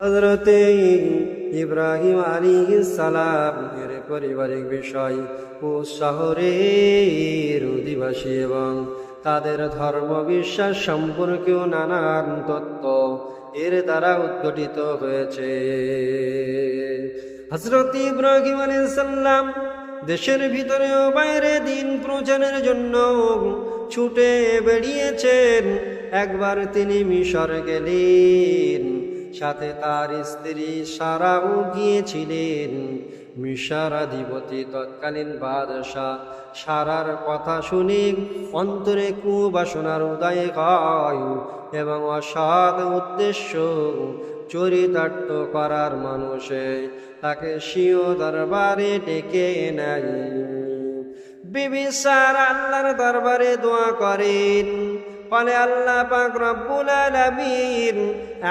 হযরতে ইব্রাহিম আলাইহিস সালাম এর পারিবারিক বিষয় ও শহরের অধিবাসী এবং তাদের ধর্ম বিশ্বাস সম্পর্কেও নানান তত্ত্ব এর দ্বারা উদ্ঘটিত হয়েছে। হযরত ইব্রাহিম আলাইহিস সালাম দেশের ভিতরে ও বাইরে দিন প্রচারের জন্য ছুটে বেরিয়েছেন। একবার তিনি মিশর গেলেন, সাথে তার স্ত্রী সারাও গিয়েছিলেন। মিশর অধিপতি তৎকালীন বাদশাহ সারার কথা শুনে অন্তরে কুবাসনার উদয় হয় এবং অসৎ উদ্দেশ্য চরিতার্থ করার মানুষে তাকে স্বীয় দরবারে ডেকে নেয়। বিবি সারা আল্লাহর দরবারে দোয়া করেন, ফলে আল্লাহ পাক রব্বুল আলামিন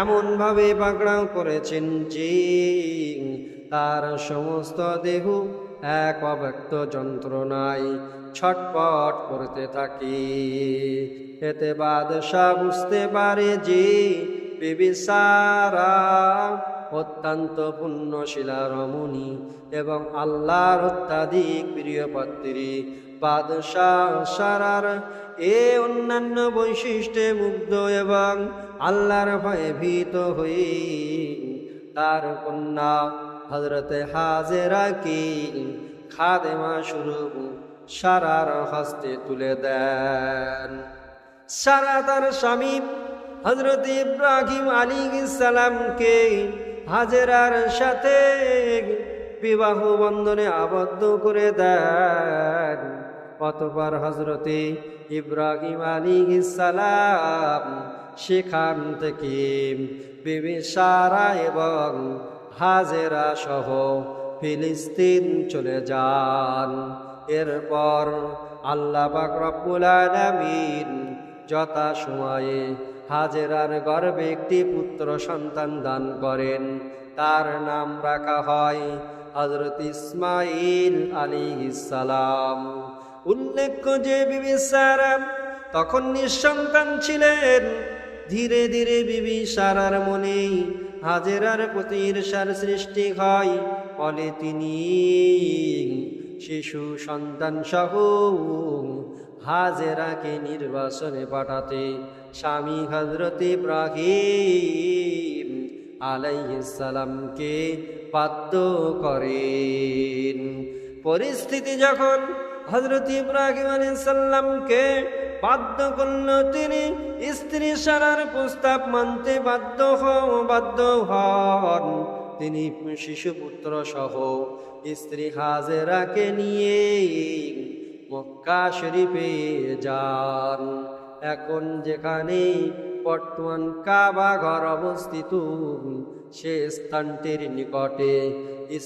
এমন ভাবে পাকড়াও করেছেন যে তার সমস্ত দেহ এক অব্যক্ত যন্ত্রণায় ছটপট করতে থাকে। এতে বাদশাহ বুঝতে পারে যে বিবি সারা অত্যন্ত পুণ্যশীলা রমণী এবং আল্লাহর অত্যাধিক প্রিয় পাত্রী। বাদশাহ সারার এ অন্যান্য বৈশিষ্ট্যে মুগ্ধ এবং আল্লাহর ভয়ে ভীত হয়ে তার কন্যা হযরতে হাজেরাকে খাদেমা স্বরূপ সারার হস্তে তুলে দেন। সারা তার স্বামী হযরত ইব্রাহিম আলাইহিস সালামকে হাজেরার সাথে বিবাহ বন্ধনে আবদ্ধ করে দেন। অতঃপর হযরতে ইব্রাহিম আলাইহিস সালাম সেখান থেকে বিবি সারা এবং হাজেরা সহ ফিলিস্তিন চলে যান। এরপর আল্লাহ পাক রব্বুল আলামিন যথাসময়ে হাজেরার গর্ভে একটি পুত্র সন্তান দান করেন। তার নাম রাখা হয় হযরত ইসমাঈল আলাইহিস সালাম। উল্লেখ্য যে বিবি সারা তখন নিঃসন্তান ছিলেন। ধীরে ধীরে বিবি সারার মনে হাজেরার প্রতি ঈর্ষার সৃষ্টি হয়। ফলে তিনি শিশু সন্তান সহ হাজেরাকে নির্বাসনে পাঠাতে স্বামী হযরত ইব্রাহিম আলাইহিস সালামকে বাধ্য করেন। পরিস্থিতি যখন হযরত ইব্রাহিম আলাইহিস সালামকে বাধ্য করল, তিনি স্ত্রী সারার প্রস্তাব মানতে বাধ্য হন। তিনি শিশুপুত্র সহ স্ত্রী হাজেরাকে নিয়ে মক্কা শরীফে যান। এখন যেখানে বর্তমান কাবা ঘর অবস্থিত, সে স্থানটির নিকটে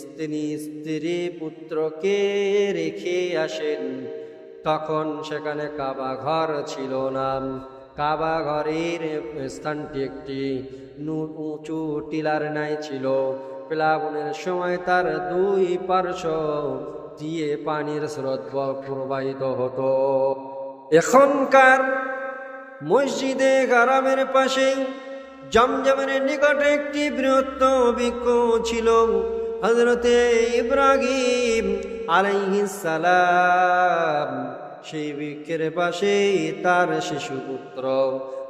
স্ত্রী পুত্রকে রেখে আসেন। তখন সেখানে কাবা ঘর ছিল না। কাবা ঘরের স্থানটি একটি উঁচু টিলার ন্যায় ছিল। প্লাবনের সময় তার দুই পার্শ্ব দিয়ে পানির স্রোত প্রবাহিত হতো। এখনকার মসজিদে হারামের পাশেই জমজমের নিকটে একটি বৃহত্তম বৃক্ষ ছিল। হযরতে ইব্রাহিম আলাইহিস সালাম সেই বৃক্ষের পাশে তার শিশুপুত্র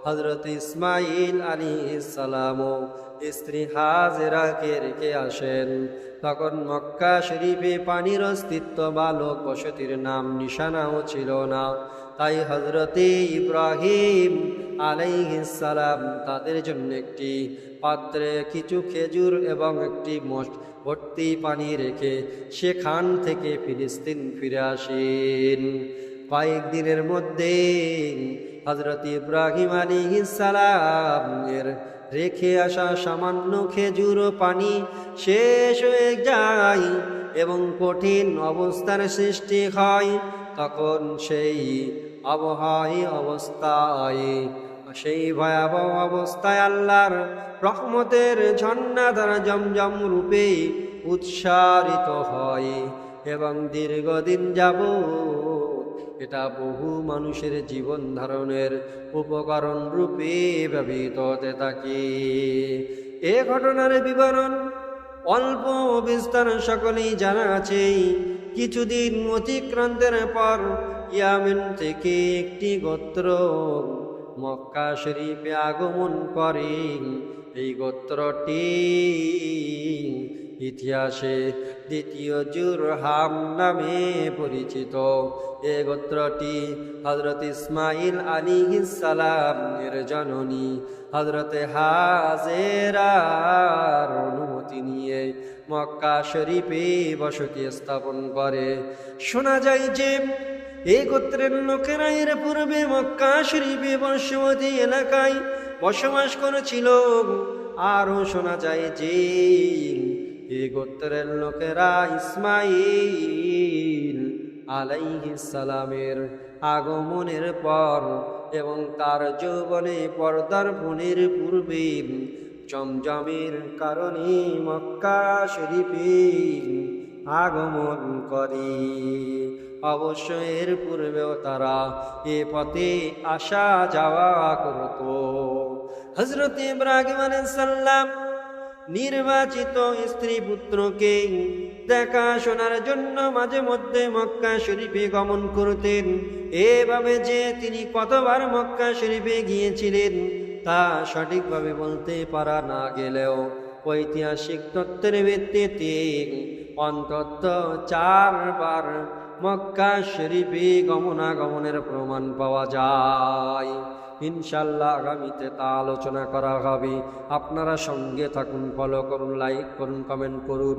হযরত ইসমাঈল আলাইহিস সালাম ও স্ত্রী হাজেরাকে রেখে আসেন। তখন মক্কা শরীফে পানির অস্তিত্ব বা লোক বসতির নাম নিশানাও ছিল না। তাই হযরতে ইব্রাহিম আলাইহিস সালাম তাদের জন্য একটি পাত্রে কিছু খেজুর এবং একটি মোষ ভর্তি পানি রেখে সেখান থেকে ফিলিস্তিন ফিরে আসেন। কয়েকদিনের মধ্যে হযরত ইব্রাহিম আলাইহিস সালাম এর রেখে আসা সামান্য খেজুর ও পানি শেষ হয়ে যায় এবং কঠিন অবস্থার সৃষ্টি হয়। তখন সেই ভয়াবহ অবস্থায় আল্লাহর রহমতের ঝর্ণা দ্বারা জমজম রূপে উৎসারিত হয় এবং দীর্ঘদিন যাবৎ এটা বহু মানুষের জীবন ধারণের উপকরণ রূপে ব্যবহৃত হতে থাকে। এ ঘটনার বিবরণ অল্প বিস্তার সকলেই জানা আছে। কিছুদিন অতিক্রান্তের পর ইয়ামেন থেকে একটি গোত্র মক্কা শরীফে আগমন করে। এই গোত্রটি ইতিহাসে দ্বিতীয় জুরহাম নামে পরিচিত। এ গোত্রটি হযরত ইসমাঈল আলাইহিস সালাম এর জননী হযরত হাজেরার অনুমতি নিয়ে মক্কা শরীফে বসতি স্থাপন করে। শোনা যায় যে এই গোত্রের লোকেরা এর পূর্বে মক্কা শরীফে বর্ষবতী এলাকায় বসবাস করেছিল। আরও শোনা যায় যে এই গোত্রের লোকেরা ইসমাঈল আলাইহিস সালামের আগমনের পর এবং তার যৌবনে পদার্পণের পূর্বে জমজমের কারণে মক্কা শরীফে আগমন করে। অবশ্য এর পূর্বেও তারা এ পথে আসা যাওয়া করত। হযরত ইব্রাহিম আলাইহিস সালাম নির্বাচিত স্ত্রী পুত্রকে দেখাশোনার জন্য মাঝে মধ্যে মক্কা শরীফে গমন করতেন। এভাবে যে তিনি কতবার মক্কা শরীফে গিয়েছিলেন তা সঠিকভাবে বলতে পারা না গেলেও ঐতিহাসিক তথ্যের ভিত্তিতে অন্তত 4 বার মক্কা শরীফে গমনাগমনের প্রমাণ পাওয়া যায়। ইনশাল্লাহ আগামীতে তা আলোচনা করা হবে। আপনারা সঙ্গে থাকুন, ফলো করুন, লাইক করুন, কমেন্ট করুন।